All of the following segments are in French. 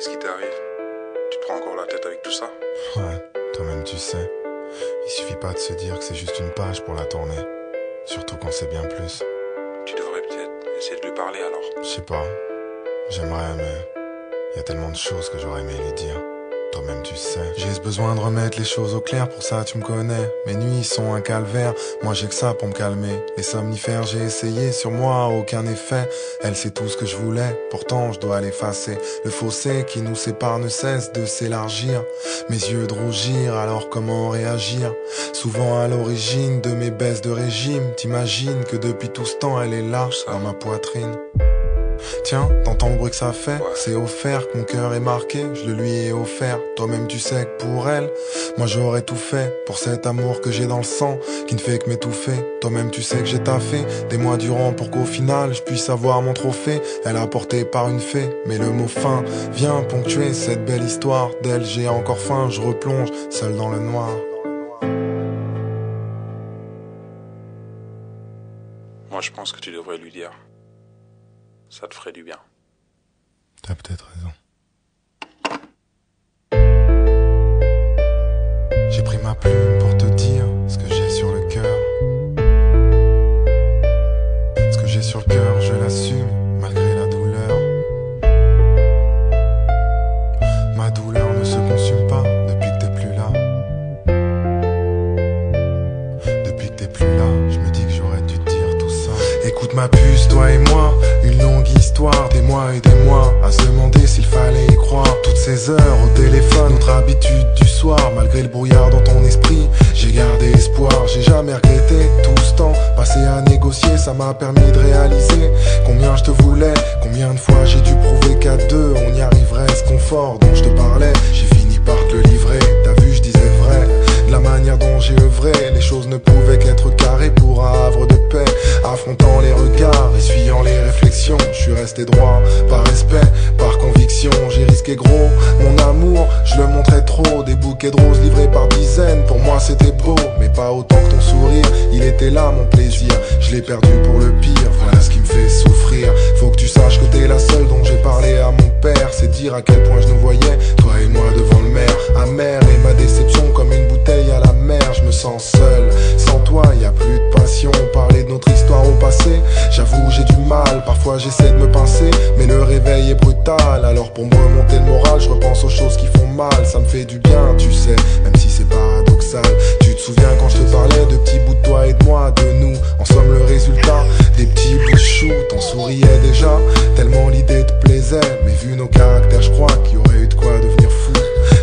Qu'est-ce qui t'arrive? Tu te prends encore la tête avec tout ça? Ouais, toi-même tu sais. Il suffit pas de se dire que c'est juste une page pour la tourner. Surtout quand c'est bien plus. Tu devrais peut-être essayer de lui parler alors. Je sais pas. J'aimerais, mais y a tellement de choses que j'aurais aimé lui dire. Toi-même tu sais. J'ai ce besoin de remettre les choses au clair, pour ça tu me connais. Mes nuits sont un calvaire, moi j'ai que ça pour me calmer. Les somnifères j'ai essayé, sur moi aucun effet. Elle sait tout ce que je voulais, pourtant je dois l'effacer. Le fossé qui nous sépare ne cesse de s'élargir. Mes yeux de rougir, alors comment réagir? Souvent à l'origine de mes baisses de régime, t'imagines que depuis tout ce temps elle est là, dans ma poitrine. Tiens, t'entends le bruit que ça fait? Ouais. C'est offert que mon cœur est marqué, je le lui ai offert. Toi-même tu sais que pour elle, moi j'aurais tout fait. Pour cet amour que j'ai dans le sang, qui ne fait que m'étouffer. Toi-même tu sais que j'ai taffé des mois durant pour qu'au final je puisse avoir mon trophée. Elle a porté par une fée, mais le mot fin vient ponctuer cette belle histoire. D'elle j'ai encore faim, je replonge seul dans le noir. Moi je pense que tu devrais lui dire. Ça te ferait du bien. T'as peut-être raison. J'ai pris ma plume pour te dire ce que j'ai sur le cœur. Ce que j'ai sur le cœur, je l'assume, malgré la douleur. Ma douleur ne se consume pas depuis que t'es plus là. Depuis que t'es plus là, je me dis que j'aurais dû te dire tout ça. Écoute ma puce, toi et moi, une longue histoire, des mois et des mois, à se demander s'il fallait y croire. Toutes ces heures au téléphone, notre habitude du soir, malgré le brouillard dans ton esprit, j'ai gardé espoir. J'ai jamais regretté tout ce temps passé à négocier, ça m'a permis de réaliser combien je te voulais, combien de fois j'ai dû prouver qu'à deux on y arriverait. Ce confort dont je te parlais, j'ai fini par te le livrer. T'as vu, je disais vrai, de la manière dont j'ai œuvré, les choses ne pouvaient qu'être carrées pour un havre de paix. Affrontant les regards, essuyant les réflexions, je suis resté droit, par respect, par conviction. J'ai risqué gros, mon amour, je le montrais trop. Des bouquets de roses livrés par dizaines, pour moi c'était beau, mais pas autant que ton sourire. Il était là mon plaisir, je l'ai perdu pour le pire. Voilà ce qui me fait souffrir. Faut que tu saches que t'es la seule dont j'ai parlé à mon père. C'est dire à quel point je nous voyais, toi et moi devant le maire. Amer et ma déception comme une bouteille à la mer. Je me sens seul, sans toi y a plus de passion. Parler de notre histoire au passé, j'avoue j'ai du mal. Parfois j'essaie de me pincer, mais le réveil est brutal. Alors pour me remonter le moral, je repense aux choses qui font mal. Ça me fait du bien, tu sais, même si c'est paradoxal. Tu te souviens quand je te parlais de petits bouts de toi et de moi, de nous. En somme le résultat, des petits bouts de chou. T'en souriais déjà, tellement l'idée te plaisait. Mais vu nos caractères, je crois qu'il y aurait eu de quoi devenir fou.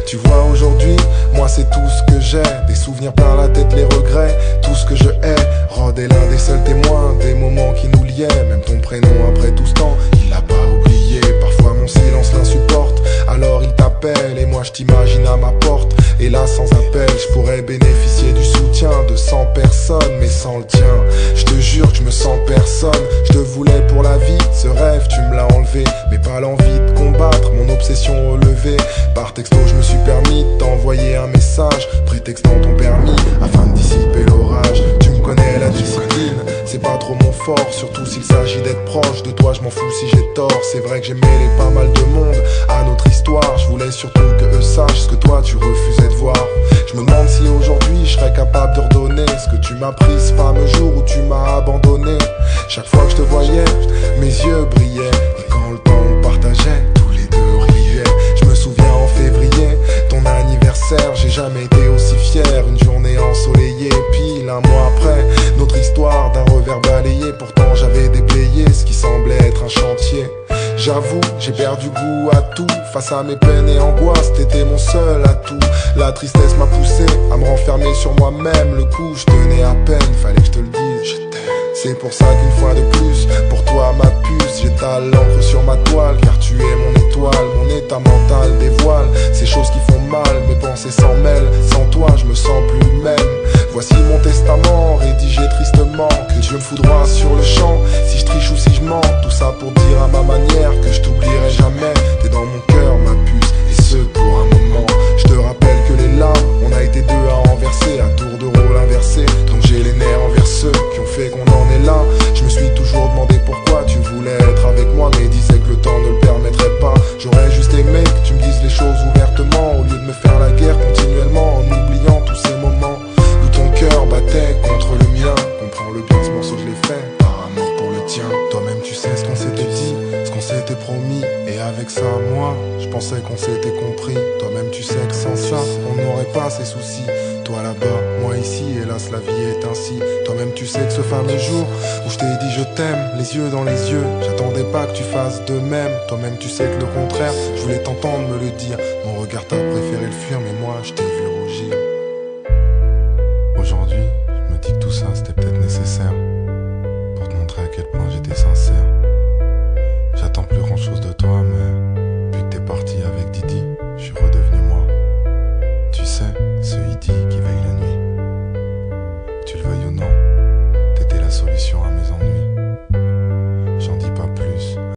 Tu vois aujourd'hui, moi c'est tout ce que j'ai. Des souvenirs plein la tête, les regrets, tout ce que je hais. Rod est l'un des seuls témoins des moments qui nous liaient. Même ton prénom après tout ce temps, il l'a pas oublié. Parfois mon silence l'insupporte, alors il t'appelle et moi je t'imagine à ma porte. Et là sans appel, je pourrais bénéficier du soutien de 100 personnes, mais sans le tien, je te jure que je me sens personne. Je te voulais pour la vie, ce rêve tu me l'as enlevé, mais pas l'envie de combattre mon obsession relevée. Par texto je me suis permis de t'envoyer un message, prétextant ton permis afin de dissiper l'orage. Tu me connais, la discipline, c'est pas trop mon fort, surtout s'il s'agit d'être proche de toi, je m'en fous si j'ai tort. C'est vrai que j'ai mêlé pas mal de monde à notre histoire, je voulais surtout que eux sachent ce que toi tu refusais de voir. Je me demande si aujourd'hui je serais capable de redonner ce que tu m'as pris ce fameux jour où tu m'as abandonné. Chaque fois que je te voyais, mes yeux brillaient, et quand le temps on partageait, tous les deux riaient. Je me souviens en février, ton anniversaire, j'ai jamais été aussi fier. Une journée ensoleillée, pile un mois après, notre histoire d'un revers balayé. Pourtant j'avais déblayé ce qui semblait être un chantier. J'avoue, j'ai perdu goût à tout. Face à mes peines et angoisses, t'étais mon seul atout. La tristesse m'a poussé à me renfermer sur moi-même. Le coup, je tenais à peine, fallait que je te le dise, je t'aime. C'est pour ça qu'une fois de plus, pour toi ma puce, j'étale l'encre sur ma toile. Car tu es mon étoile, mon état mental dévoile ces choses qui font mal, mes pensées s'en mêlent. Sans toi, je me sens plus le même. Voici mon testament, rédigé tristement. Que Dieu me foudroie sur le champ, si je triche ou si je mens. Tout ça pour dire à ma manière que je t'oublierai jamais. T'es dans mon cœur, ma puce, et ce pour un moment. Je te rappelle que les larmes, on a été deux à renverser, à tour de rôle inversé. Donc j'ai les nerfs envers ceux qui ont fait qu'on en est là. Je me suis toujours demandé pourquoi tu voulais être avec moi, mais disais que le temps ne le permettrait pas. J'aurais juste aimé que tu me pensais qu'on s'était compris. Toi-même tu sais que sans ça, on n'aurait pas ces soucis. Toi là-bas, moi ici, hélas la vie est ainsi. Toi-même tu sais que ce fameux jour où je t'ai dit je t'aime, les yeux dans les yeux, j'attendais pas que tu fasses de même. Toi-même tu sais que le contraire, je voulais t'entendre me le dire. Mon regard t'a préféré le fuir, mais moi je t'ai vu rougir.